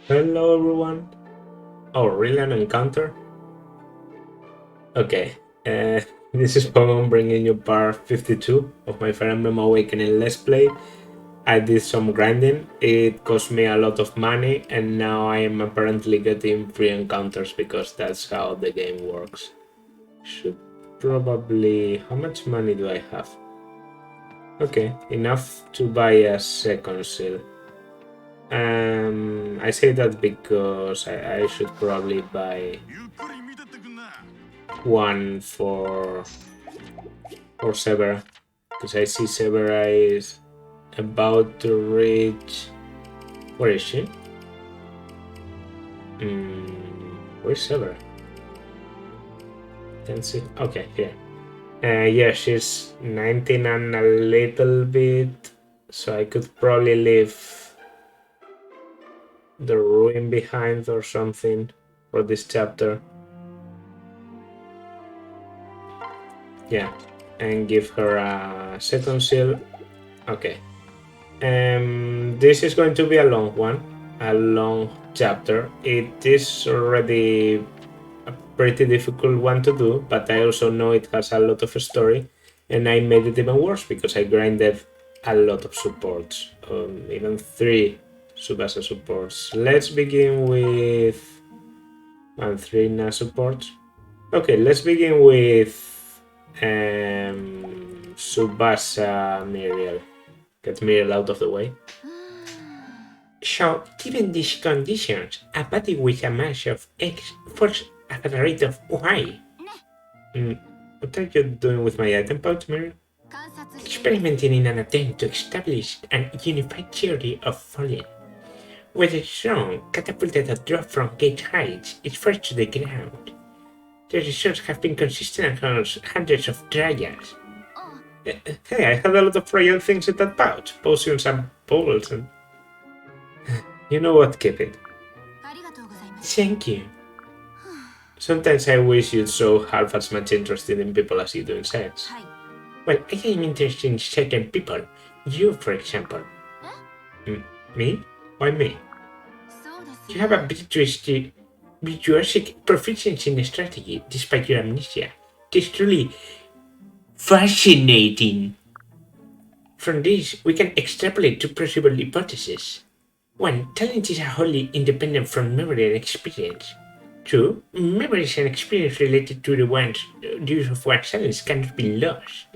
Hello everyone. Oh, really an encounter? Okay. Uh, this is Pokemon bringing you part 52 of my Fire Emblem Awakening Let's Play. I did some grinding. It cost me a lot of money and now I am apparently getting free encounters because that's how the game works. Should probably... How much money do I have? Okay, enough to buy a second seal. I say that because I should probably buy one for Severa, because I see Severa is about to reach. Where is she? Where's Severa? Can see. Okay, here. Yeah, she's 19 and a little bit, so I could probably leave the ruin behind or something for this chapter. Yeah, and give her a second seal. Okay. This is going to be a long one, a long chapter. It is already a pretty difficult one to do, but I also know it has a lot of story, and I made it even worse because I grinded a lot of supports, even 3 Subasa supports. Let's begin with... and 3 Na supports. Okay, let's begin with Subasa Miriel. Get Miriel out of the way. So, given these conditions, a body with a mass of X falls at a rate of Y. What are you doing with my item pouch, Miriel? Experimenting in an attempt to establish an unified theory of falling. With a strong, catapulted a drop from gate heights is first to the ground. The results have been consistent across hundreds of trials. Hey, I had a lot of trial things in that pouch. Potions and bowls and... You know what, keep it. Thank you. Sometimes I wish you'd show half as much interest in people as you do in science. Well, I am interested in certain people. You, for example. Me? Why me? You have a virtuosic proficiency in strategy despite your amnesia. It is truly fascinating. From this, we can extrapolate two possible hypotheses. 1. Talent is wholly independent from memory and experience. 2. Memories and experience related to the use of one's talents cannot be lost.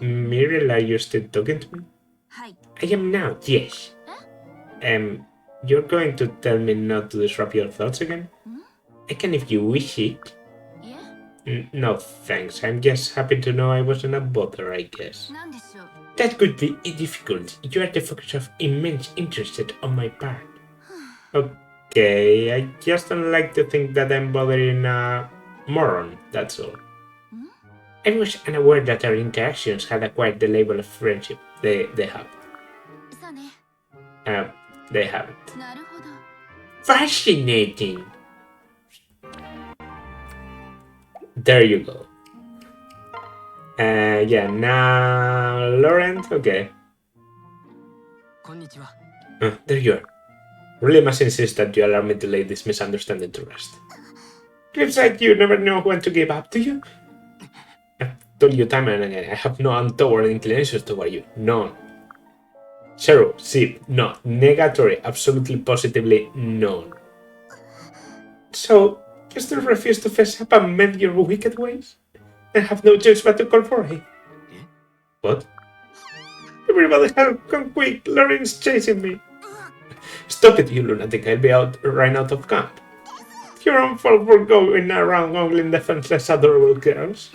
Miriel, are you still talking to me? I am now, yes. You're going to tell me not to disrupt your thoughts again? I can if you wish it. No, thanks. I'm just happy to know I wasn't a bother, I guess. That could be difficult. You are the focus of immense interest on my part. Okay, I just don't like to think that I'm bothering a moron, that's all. I was unaware that our interactions had acquired the label of friendship. They have. They haven't. Fascinating! There you go. Yeah, now... Laurent? Okay. There you are. Really must insist that you allow me to lay this misunderstanding to rest. Looks like you never know when to give up, do you? I've told you time and again, I have no untoward inclinations toward you. None. Zero, zip, no, negatory, absolutely positively none. So, you still refuse to face up and mend your wicked ways? I have no choice but to call for aid. What? Everybody help, come quick, Lauren's chasing me. Stop it, you lunatic, I'll be right out of camp. It's your own fault for going around ogling defenseless adorable girls.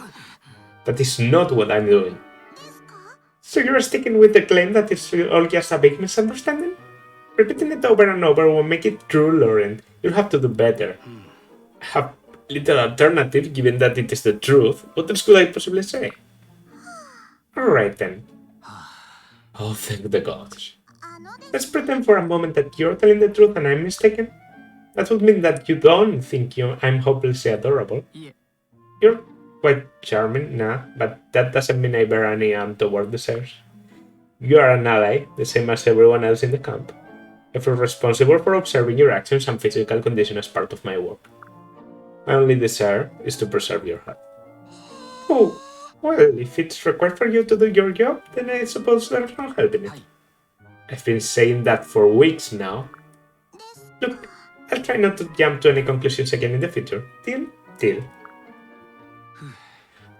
That is not what I'm doing. So you're sticking with the claim that it's all just a big misunderstanding? Repeating it over and over won't make it true, Lauren. You'll have to do better. I have little alternative given that it is the truth. What else could I possibly say? Alright then. Oh, thank the gods. Let's pretend for a moment that you're telling the truth and I'm mistaken. That would mean that you don't think I'm hopelessly adorable. You're quite charming, nah, but that doesn't mean I bear any toward the search. You are an ally, the same as everyone else in the camp. I feel responsible for observing your actions and physical condition as part of my work. My only desire is to preserve your health. Oh, well, if it's required for you to do your job, then I suppose there's no helping it. I've been saying that for weeks now. Look, I'll try not to jump to any conclusions again in the future. Deal? Deal.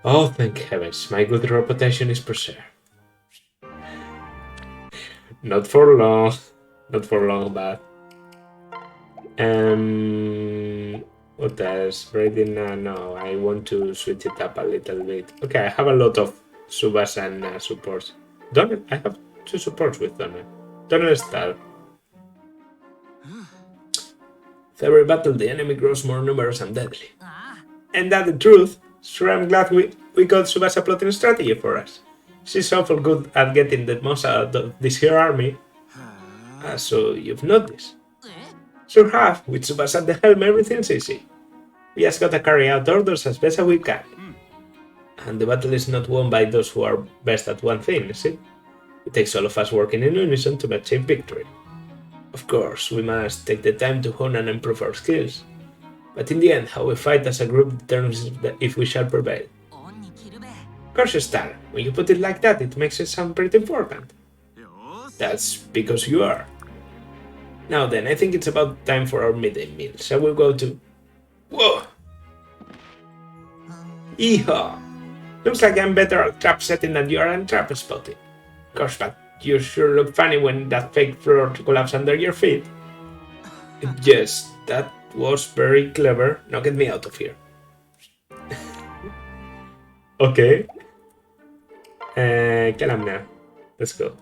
Oh, thank heavens, my good reputation is preserved. Not for long. Not for long, but... What else? Breathing? No, I want to switch it up a little bit. Okay, I have a lot of Subas and supports. Donald, I have 2 supports with Donald. Donald Star. With every battle, the enemy grows more numerous and deadly. And that's the truth. Sure, I'm glad we got Subasa plotting strategy for us. She's awful good at getting the most out of this here army. So you've noticed. Sure have. With Subasa at the helm, everything's easy. We just gotta carry out orders as best as we can. And the battle is not won by those who are best at one thing, is it? It takes all of us working in unison to achieve victory. Of course, we must take the time to hone and improve our skills. But in the end, how we fight as a group determines if we shall prevail. Of course, Star, when you put it like that, it makes it sound pretty important. That's because you are. Now then, I think it's about time for our midday meal. Shall we go to... Whoa! Yeehaw! Looks like I'm better at trap setting than you are at trap spotting. Gosh, but you sure look funny when that fake floor collapsed under your feet. Yes, that was very clever. Now get me out of here. Okay. ¿Qué now? Let's go.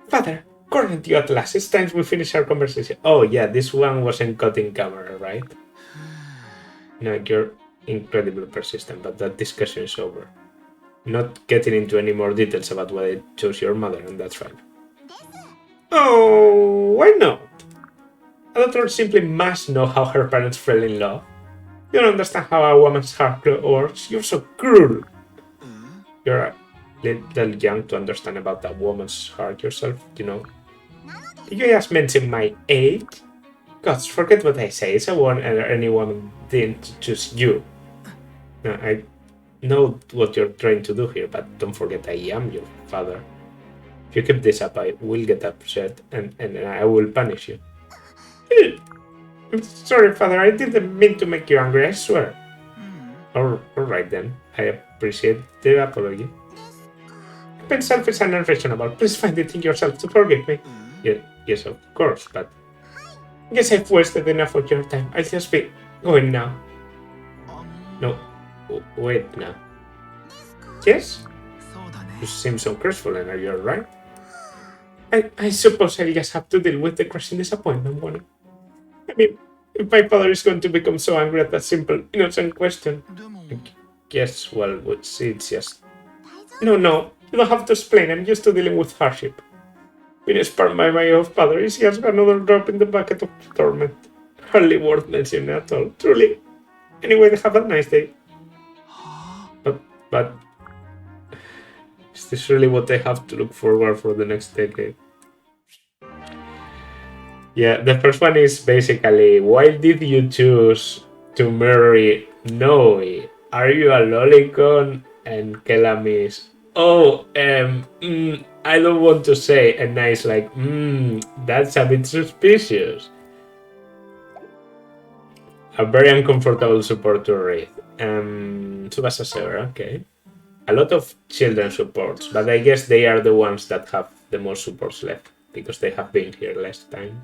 Father, according to Atlas, it's time we finish our conversation. Oh yeah, this one wasn't caught in camera, right? No, you're incredibly persistent, but that discussion is over. Not getting into any more details about why I chose your mother, and that's fine. Oh, why not? A daughter simply must know how her parents fell in love. You don't understand how a woman's heart works. You're so cruel. You're a little young to understand about a woman's heart yourself, you know. Did you just mention my age? Gosh, forget what I say. It's a woman, and any woman didn't choose you. No, I know what you're trying to do here, but don't forget I am your father. If you keep this up, I will get upset, and I will punish you. I'm sorry, father. I didn't mean to make you angry, I swear. Alright then. I appreciate the apology. I've been selfish and unreasonable. Please find it in yourself to forgive me. Yes, of course, but... I guess I've wasted enough of your time. I'll just be going now. No. Wait now. Yes? You seem so crestfallen, and are you alright? I suppose I'll just have to deal with the crushing disappointment, won't I? I mean, if my father is going to become so angry at that simple, innocent question. Yes, well, it's just... No, you don't have to explain. I'm used to dealing with hardship. Being spurned by my own father is just another drop in the bucket of torment. Hardly worth mentioning at all, truly. Anyway, have a nice day. But is this really what I have to look forward for the next decade? Yeah, the first one is basically, why did you choose to marry Noe? Are you a lolicon? And Kellam is, I don't want to say, and Nice like, that's a bit suspicious. A very uncomfortable support to read. Tsubasa Severa, okay. A lot of children supports, but I guess they are the ones that have the most supports left, because they have been here less time.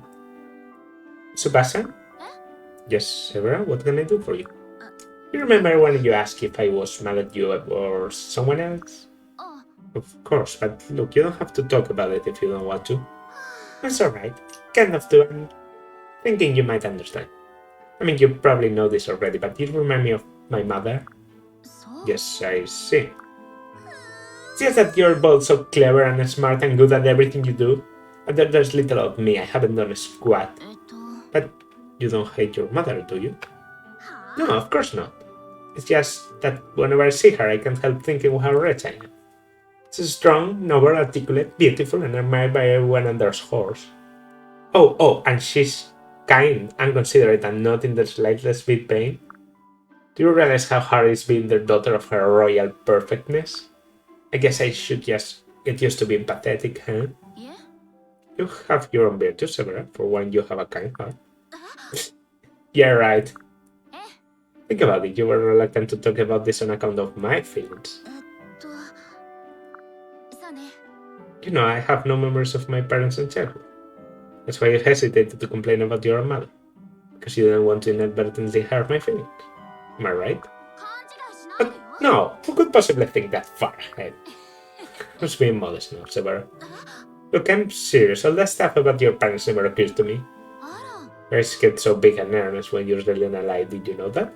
Tsubasa? Yes, Severa, what can I do for you? You remember when you asked if I was mad at you or someone else? Of course, but look, you don't have to talk about it if you don't want to. That's alright. Kind of do. I'm thinking you might understand. I mean, you probably know this already, but you remind me of my mother? Yes, I see. It's just that you're both so clever and smart and good at everything you do. But there's little of me. I haven't done a squat. But you don't hate your mother, do you? No, of course not. It's just that whenever I see her, I can't help thinking how rich I am. She's strong, noble, articulate, beautiful, and admired by everyone and their horse. Oh, and she's kind and considerate and not in the slightest bit pain. Do you realize how hard it's being the daughter of her royal perfectness? I guess I should just get used to being pathetic, huh? Yeah? You have your own virtues, Severa. For one, you have a kind heart. Yeah, right. Think about it, you were reluctant to talk about this on account of my feelings. You know, I have no memories of my parents in childhood. That's why you hesitated to complain about your mother. Because you didn't want to inadvertently hurt my feelings. Am I right? But no, who could possibly think that far ahead? Who's being modest now, Severa? Look, I'm serious. All that stuff about your parents never occurs to me. You guys get so big and earnest when you're telling a lie. Did you know that?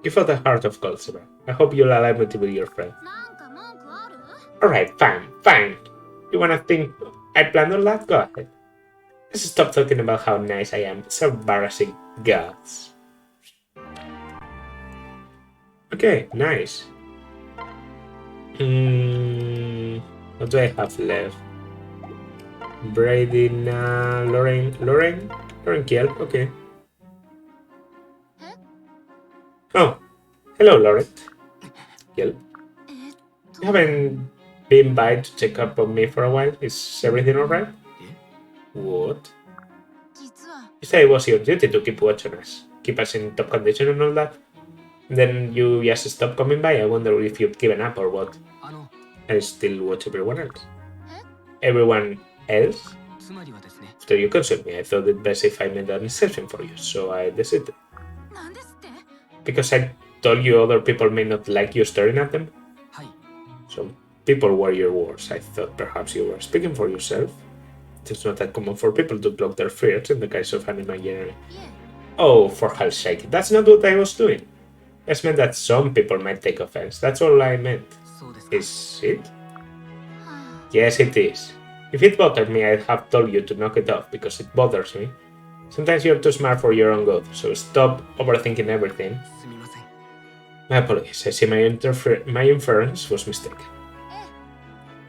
You fought a heart of gold, Severa. I hope you'll allow me to be your friend. Alright, fine. You wanna think I planned all that? Go ahead. Let's stop talking about how nice I am. It's embarrassing. Gods. Okay, nice. What do I have left? Brady, Lauren Kiel, okay. Oh, hello, Lauren. Kiel. You haven't been by to check up on me for a while. Is everything alright? What? You said it was your duty to keep watch on us, keep us in top condition and all that. Then you just stopped coming by. I wonder if you've given up or what. I still watch everyone else. Everyone else? After you consulted me, I thought it best if I made an exception for you, so I decided. Because I told you other people may not like you staring at them. Some people were your words. I thought perhaps you were speaking for yourself. It's not that common for people to block their fears in the case of an imaginary. Oh, for hell's sake, that's not what I was doing. I just meant that some people might take offense. That's all I meant. Is it? Yes, it is. If it bothered me, I'd have told you to knock it off because it bothers me. Sometimes you're too smart for your own good, so stop overthinking everything. My apologies. I see my inference was mistaken.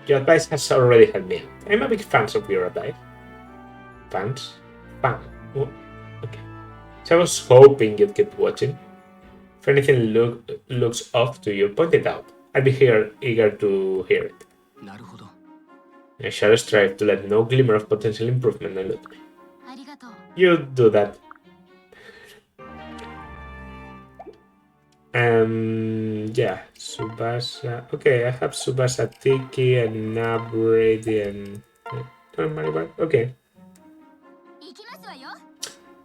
Your advice has already helped me out. I'm a big fan of your advice. Fans? Fan? Oh, okay. So I was hoping you'd keep watching. If anything looks off to you, point it out. I'll be here eager to hear it. I shall strive to let no glimmer of potential improvement elude me. You do that. Yeah, Subasa. Okay, I have Subasa Tiki and Nabrady and okay.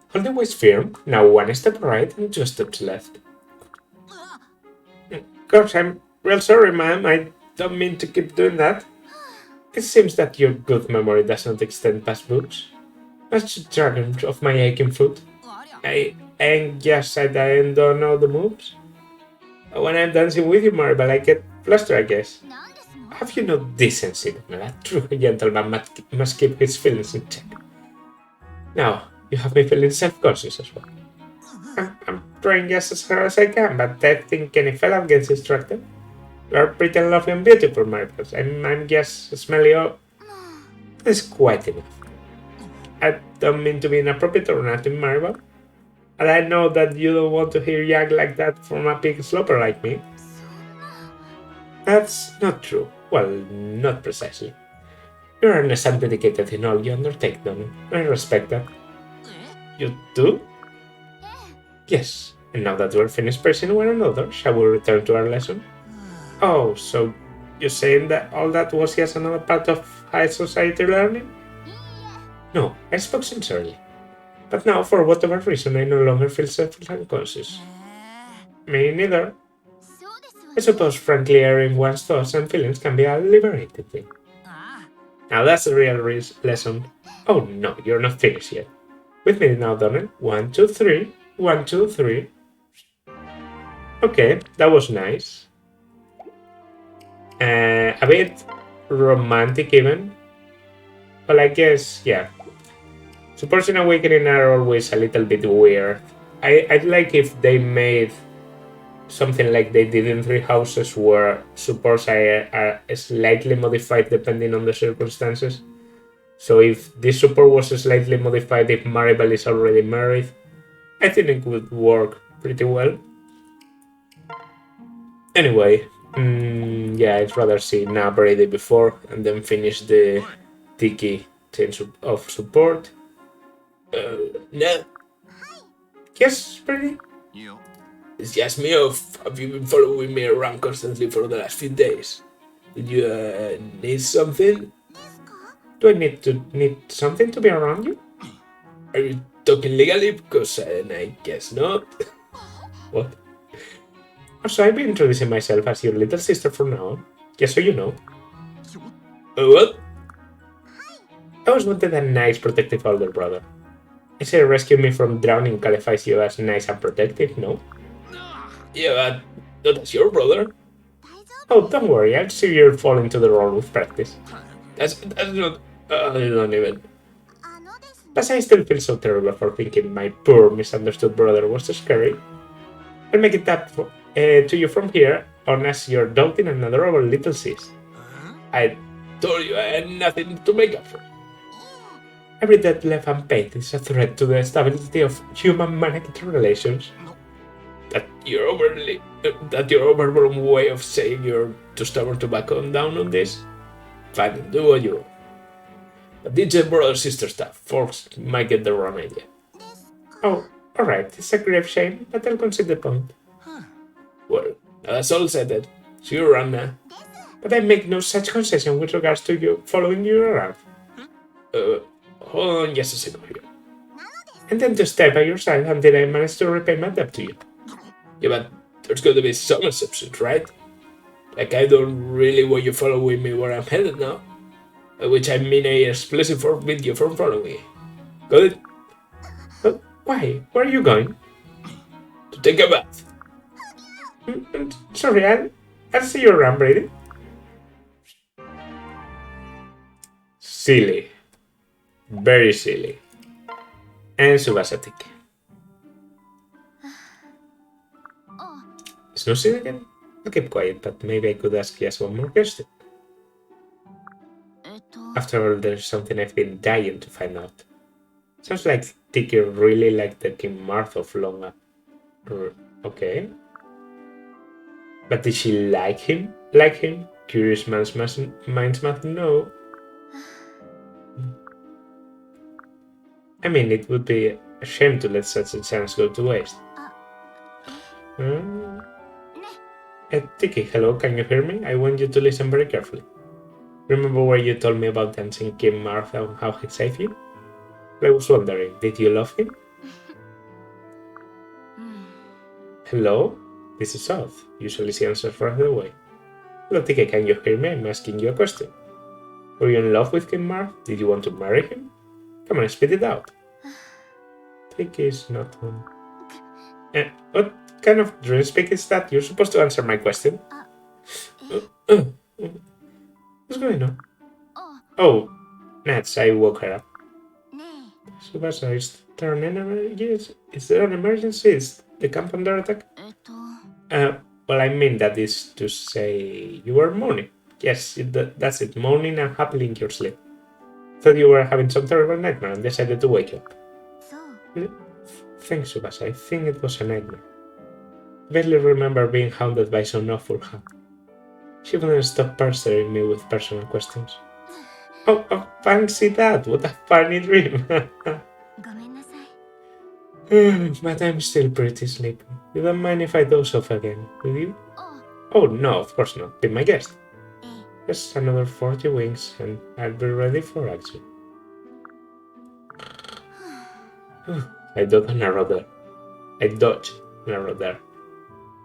Hold the waist firm. Now one step right and 2 steps left. Gosh, I'm real sorry, ma'am. I don't mean to keep doing that. It seems that your good memory does not extend past books. That's the dragon of my aching foot. I just said I don't know the moves. When I'm dancing with you, Maribel, I get flustered, I guess. Have you no decency, then? A true gentleman must keep his feelings in check. Now, you have me feeling self-conscious as well. I'm trying just as hard as I can, but I think any fella gets distracted. You're pretty lovely and beautiful, Maribel. I'm just smelly. That's quite enough. I don't mean to be inappropriate or nothing, Maribel. And I know that you don't want to hear young like that from a pig sloper like me. That's not true. Well, not precisely. You're earnest and dedicated in all you undertake, Donald. I respect that. You do? Yes. And now that we're finished praising one another, shall we return to our lesson? Oh, so you're saying that all that was just another part of high society learning? No, I spoke sincerely. But now, for whatever reason, I no longer feel self-unconscious. Me neither. I suppose, frankly, airing one's thoughts and feelings can be a liberating thing. Now that's the real lesson. Oh no, you're not finished yet. With me now, Donald. 1, 2, 3. 1, 2, 3. Okay, that was nice. A bit romantic even. Well, I guess, yeah. Supports and awakening are always a little bit weird. I'd like if they made something like they did in Three Houses, where supports are slightly modified depending on the circumstances. So if this support was slightly modified if Maribel is already married, I think it would work pretty well. Anyway, yeah, I'd rather see Na Brady before and then finish the Tiki change of support. No. Yes, Brady? It's just me, or have you been following me around constantly for the last few days? Did you need something? Do I need something to be around you? Are you talking legally? Because I guess not. What? So I'll be introducing myself as your little sister from now on, just so you know. What? I always wanted a nice, protective older brother. I say rescue me from drowning qualifies you as nice and protective, no? Yeah, but that's your brother. Oh, don't worry, I'll see you fall into the role with practice. That's not... I don't even... Plus, I still feel so terrible for thinking my poor, misunderstood brother was so scary. I'll make it up to you from here on as your doting and adorable little sis. I told you I had nothing to make up for. Every debt left unpaid is a threat to the stability of human-managed relations. That your overblown way of saying you're too stubborn to back on down on this? Fine, do what you want. But this brother-sister stuff, folks might get the wrong idea. Oh, alright, it's a grave shame, but I'll concede the point. Well, that's all settled. See you around now. But I make no such concession with regards to you following you around. Hold on just a second here. And then to stay by your side until I manage to repay my debt to you. Yeah, but there's got to be some exceptions, right? Like, I don't really want you following me where I'm headed now. By which I mean I explicitly forbid you from following me. Got it? But why? Where are you going? To take a bath. Sorry, I'll see you around, Brady. Silly. Very silly. And Subasatic. Snoozing again? I'll keep quiet, but maybe I could ask just one more question. After all, there's something I've been dying to find out. Sounds like Tiki really liked the King Marth of Longa. Okay. But did she like him? Curious minds must know. I mean, it would be a shame to let such a chance go to waste. Tiki, hello, can you hear me? I want you to listen very carefully. Remember where you told me about dancing King Martha and how he saved you? I was wondering, did you love him? Hello? This is South. Usually she answers right away. Hello, Tiki, can you hear me? I'm asking you a question. Were you in love with King Marth? Did you want to marry him? Come on, spit it out. Tiki is not home. What kind of dream speak is that? You're supposed to answer my question. What's going on? Oh, Nats, I woke her up. Subasa, is there an emergency? Is the camp under attack? Well, I mean that is to say you were moaning. Yes, that's it, moaning and happily in your sleep. Thought you were having some terrible nightmare and decided to wake you up. Thanks, Subasa. I think it was a nightmare. I barely remember being haunted by some awful haunt. She wouldn't stop pestering me with personal questions. Oh, fancy that! What a funny dream! But I'm still pretty sleepy. You don't mind if I doze off again, will you? Oh, no, of course not. Be my guest. Just another 40 winks and I'll be ready for action. I dodged an arrow there.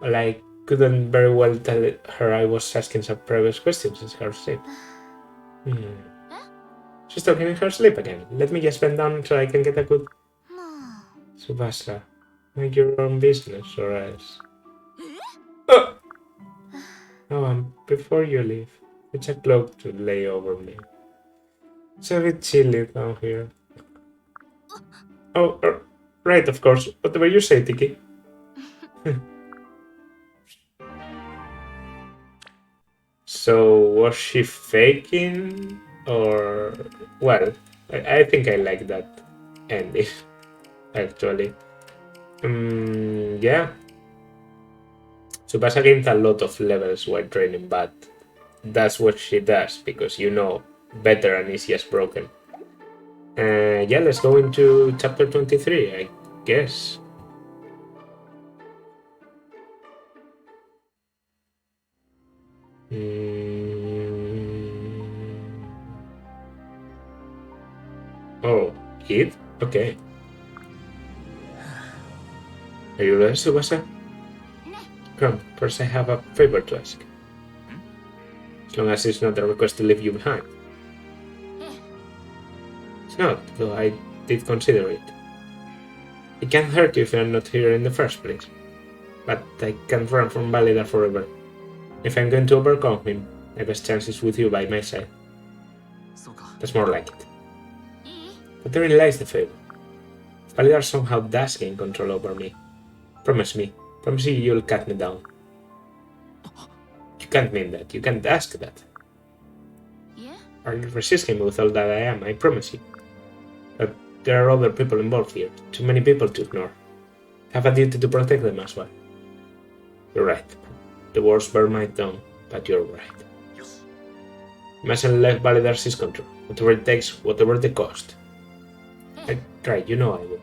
Well, I couldn't very well tell her I was asking some previous questions in her sleep. She's talking in her sleep again. Let me just bend down so I can get a good... Subasa, make your own business or else... Oh, before you leave, it's a cloak to lay over me. It's a bit chilly down here. Oh, right, of course. Whatever you say, Tiki. So was she faking? Or... Well, I think I like that ending, actually. Yeah. Tsubasa gained a lot of levels while training, but that's what she does, because better and easy as broken. Yeah, let's go into chapter 23, I guess. Oh, it? Okay. Are you ready, Tsubasa? Come, first I have a favor to ask. As long as it's not a request to leave you behind. It's not, though I did consider it. It can't hurt you if you're not here in the first place. But I can't run from Validar forever. If I'm going to overcome him, my best chance is with you by my side. That's more like it. But therein lies the favor. If Validar somehow does gain control over me, promise me you'll cut me down. You can't mean that, you can't ask that. I'll resist him with all that I am, I promise you. But there are other people involved here, too many people to ignore. I have a duty to protect them as well. You're right. The words bear my tongue, but you're right. You mustn't let Validar seize control, whatever it takes, whatever the cost. I try, I will.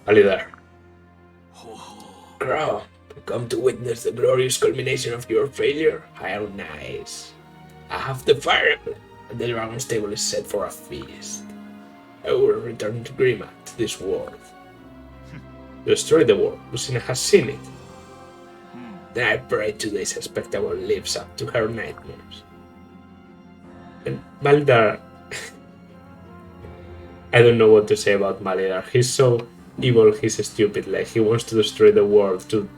Validar. Crow, come to witness the glorious culmination of your failure? How nice. I have the fire emblem, and the dragon's table is set for a feast. I will return to Grima, to this world. Destroy the world, Lucina has seen it. Then I pray today's spectacle lives up to her nightmares. And Validar... I don't know what to say about Validar. He's so evil, he's stupid. Like, he wants to destroy the world to...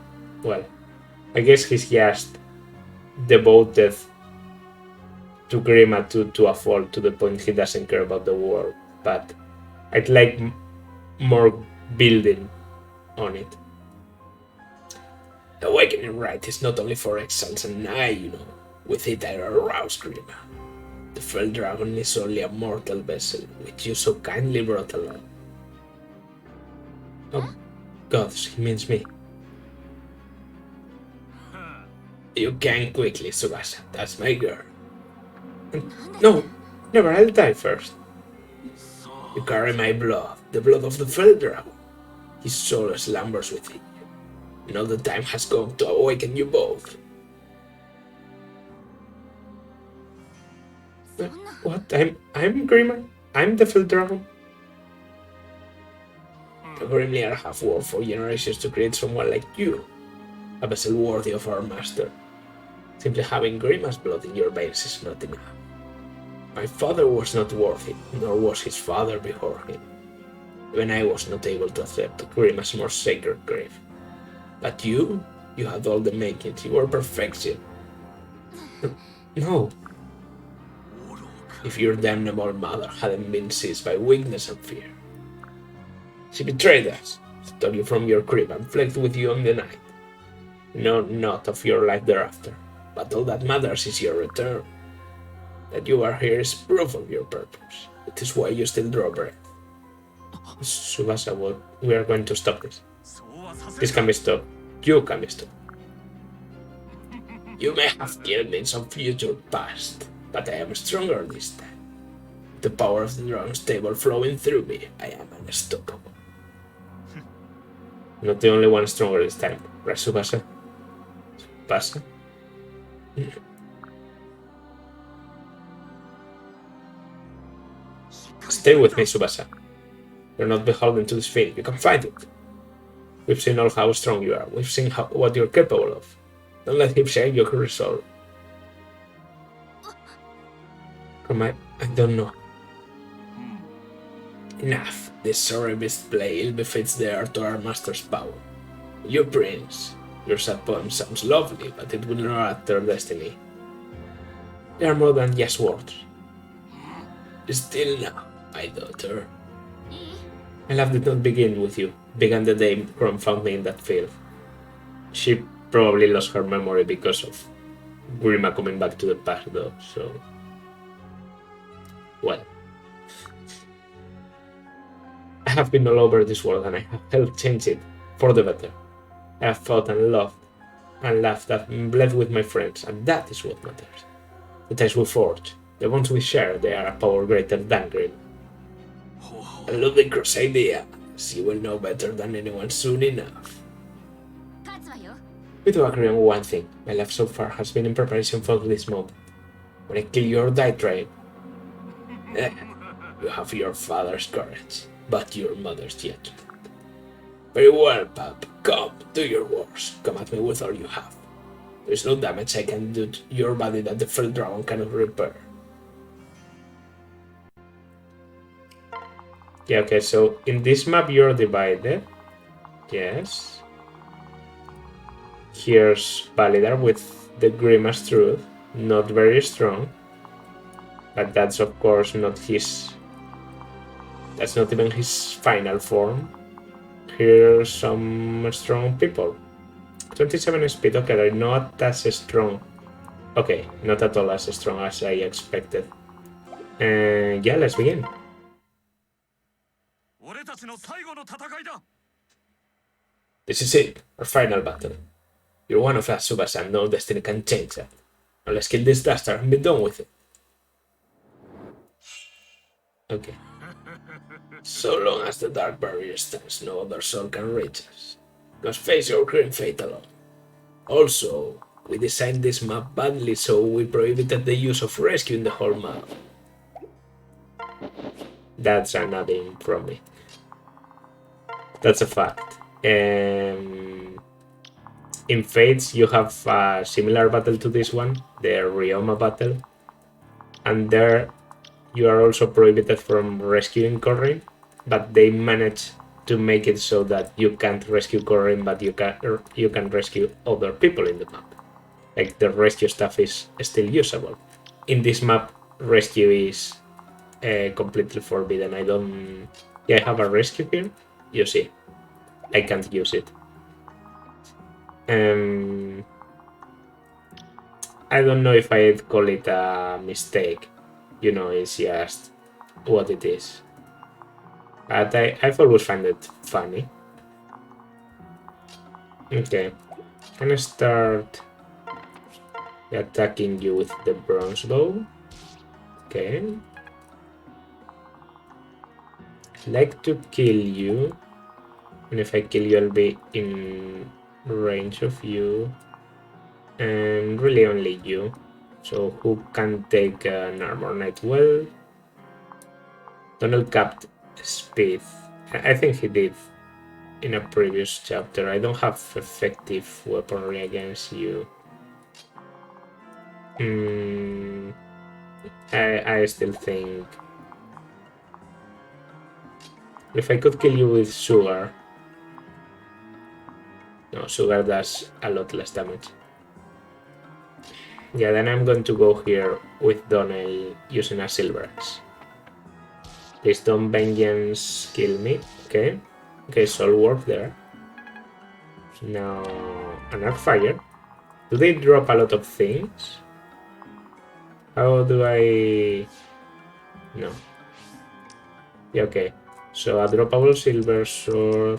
Well, I guess he's just devoted to Grima to a fault, to the point he doesn't care about the world. But I'd like more building on it. The awakening rite is not only for exiles and I, with it I arouse Grima. The fell dragon is only a mortal vessel, which you so kindly brought along. Oh, gods, he means me. You can quickly, Tsubasa, that's my girl. No, never, I'll die first. You carry my blood, the blood of the fell dragon. His soul slumbers within you. Now the time has come to awaken you both. What? I'm Grima? I'm the fell dragon? The Grimliar have worked for generations to create someone like you. A vessel worthy of our master. Simply having Grima's blood in your veins is not enough. My father was not worthy, nor was his father before him. Even I was not able to accept Grima's more sacred grave. But you had all the makings, you were perfection. No. If your damnable mother hadn't been seized by weakness and fear. She betrayed us, stole you from your crib and fled with you on the night. No, not of your life thereafter, but all that matters is your return. That you are here is proof of your purpose. It is why you still draw breath. Tsubasa, we are going to stop this. This can be stopped. You can be stopped. You may have killed me in some future past, but I am stronger this time. The power of the dragon's table flowing through me, I am unstoppable. Not the only one stronger this time, right, Tsubasa? Tsubasa? Stay with me, Tsubasa. You're not beholden to this fate. You can fight it. We've seen all how strong you are. We've seen what you're capable of. Don't let him shake your resolve. I don't know. Enough. This sorry display ill befits the heir to our master's power. You, prince. Your sad poem sounds lovely, but it will not add to our destiny. They are more than just words. Still now, my daughter. My love did not begin with you. It began the day Grom found me in that field. She probably lost her memory because of Grima coming back to the past though, so... Well. I have been all over this world and I have helped change it for the better. I have fought and loved and laughed and bled with my friends, and that is what matters. The ties we forge, the ones we share, they are a power greater than Grima. A ludicrous idea, as you will know better than anyone soon enough. We do agree on one thing. My life so far has been in preparation for this moment. When I kill you or die trying. You have your father's courage, but your mother's yet. Very well, pup. Come, do your worst. Come at me with all you have. There is no damage I can do to your body that the fell dragon cannot repair. Yeah, okay, so in this map you're divided. Yes. Here's Validar with the Grima's Truth. Not very strong. But that's of course not his... That's not even his final form. Here's some strong people. 27 speed, okay, they're not as strong. Okay, not at all as strong as I expected. And yeah, let's begin. This is it, our final battle. You're one of us, Subasa, and no destiny can change that. Now let's kill this dastard and be done with it. Okay. So long as the dark barrier stands, no other soul can reach us. Must face your grim fate alone. Also, we designed this map badly, so we prohibited the use of rescue in the whole map. That's an add-in from me. That's a fact. In Fates, you have a similar battle to this one, the Ryoma battle. And there, you are also prohibited from rescuing Corrin, but they manage to make it so that you can't rescue Corrin, but you can rescue other people in the map. Like, the rescue stuff is still usable. In this map, rescue is completely forbidden. Yeah, I have a rescue here. You see, I can't use it. I don't know if I'd call it a mistake. You know, it's just what it is. But I've always found it funny. Okay, I'm gonna start attacking you with the bronze bow. Okay. I'd like to kill you. And if I kill you, I'll be in range of you. And really only you. So who can take an armor knight? Well, Donald capped speed. I think he did in a previous chapter. I don't have effective weaponry against you. I still think if I could kill you with sugar. No, sugar does a lot less damage. Yeah, then I'm going to go here with Donnell using a silver axe. Please don't vengeance kill me. Okay. Okay, soul work there. Now, an arc fire. Do they drop a lot of things? How do I... No. Yeah, okay. So a droppable silver sword,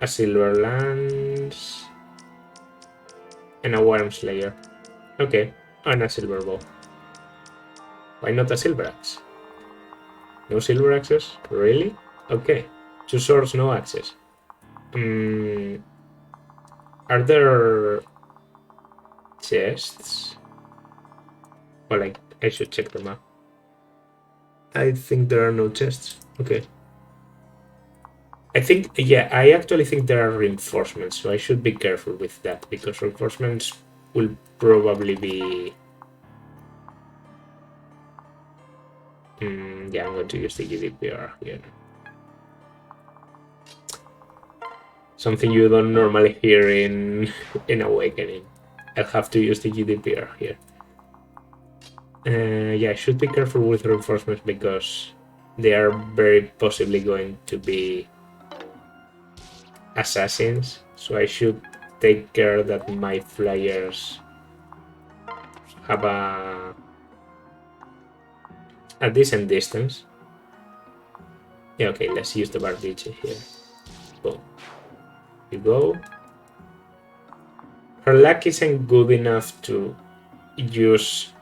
a silver lance, and a worm slayer. Okay, and a silver bow. Why not a silver axe? No silver axes? Really? Okay. 2 swords, no axes. Are there chests? Well, I should check them out. I think there are no chests. Okay. I actually think there are reinforcements, so I should be careful with that, because reinforcements will probably be... yeah, I'm going to use the GDPR here. Something you don't normally hear in Awakening. I'll have to use the GDPR here. Yeah, I should be careful with reinforcements because they are very possibly going to be assassins, so I should take care that my flyers have a decent distance. Yeah, okay, let's use the Bardici here. Boom. You go. Her luck isn't good enough to use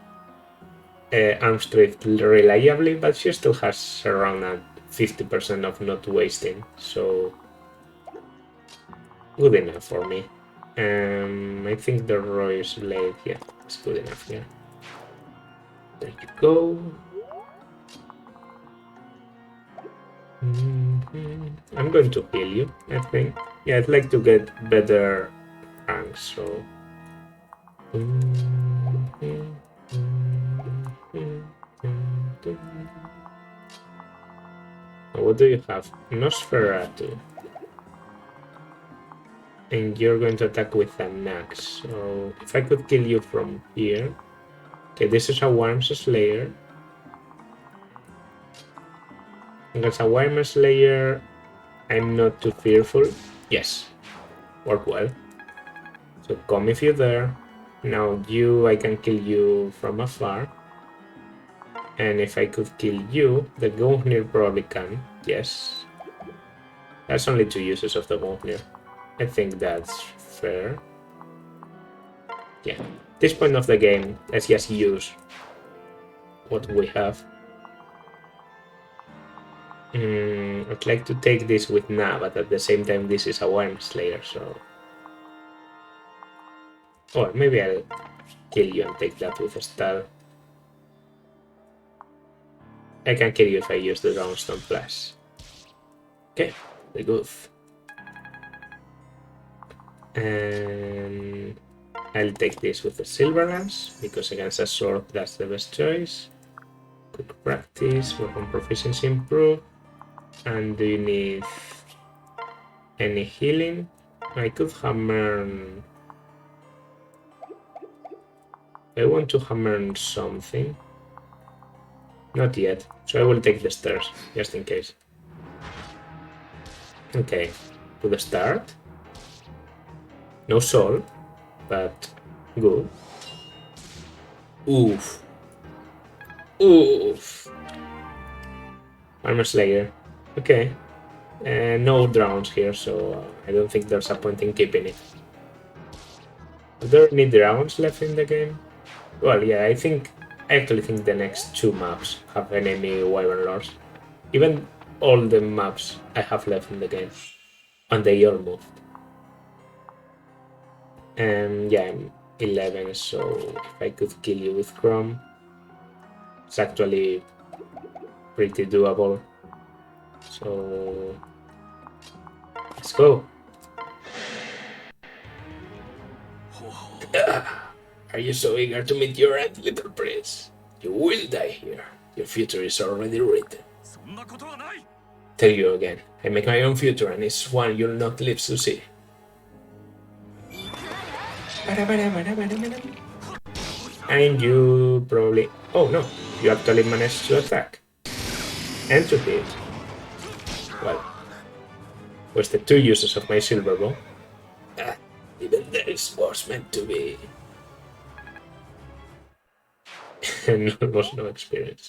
arms drift reliably, but she still has around a 50% of not wasting, so good enough for me. I think the Roy's Blade, yeah, it's good enough here. There you go. I'm going to heal you, I think. Yeah, I'd like to get better ranks, so... What do you have? Nosferatu. And you're going to attack with an axe. So if I could kill you from here. Okay, this is a Worm's Slayer. Against a Worm's Slayer, I'm not too fearful. Yes, work well. So come if you're there. Now you, I can kill you from afar. And if I could kill you, the Gungnir probably can. Yes. That's only 2 uses of the Gungnir. I think that's fair. Yeah. At this point of the game, let's just use what we have. I'd like to take this with Na, but at the same time this is a Worm Slayer, so... Or maybe I'll kill you and take that with a Star. I can kill you if I use the Dragonstone Plus. Okay, very good. And I'll take this with the Silver Lance, because against a sword that's the best choice. Quick practice, weapon proficiency improve. And do you need any healing? I could hammer... I want to hammer something. Not yet, so I will take the stairs, just in case. Okay, to the start. No soul, but good. Oof. Oof. Armor Slayer. Okay. No drowns here, so I don't think there's a point in keeping it. Are there any drowns left in the game? Well, yeah, I actually think the next 2 maps have enemy Wyvern Lords. Even all the maps I have left in the game. And they all moved. And yeah, I'm 11, so if I could kill you with Chrome, it's actually pretty doable. So let's go. Are you so eager to meet your end, little prince? You will die here. Your future is already written. Tell you again, I make my own future and it's one you'll not live to see. And you probably... Oh no, you actually managed to attack. And to hit. Well, wasted 2 uses of my silver bow. Even this was meant to be. And almost no experience.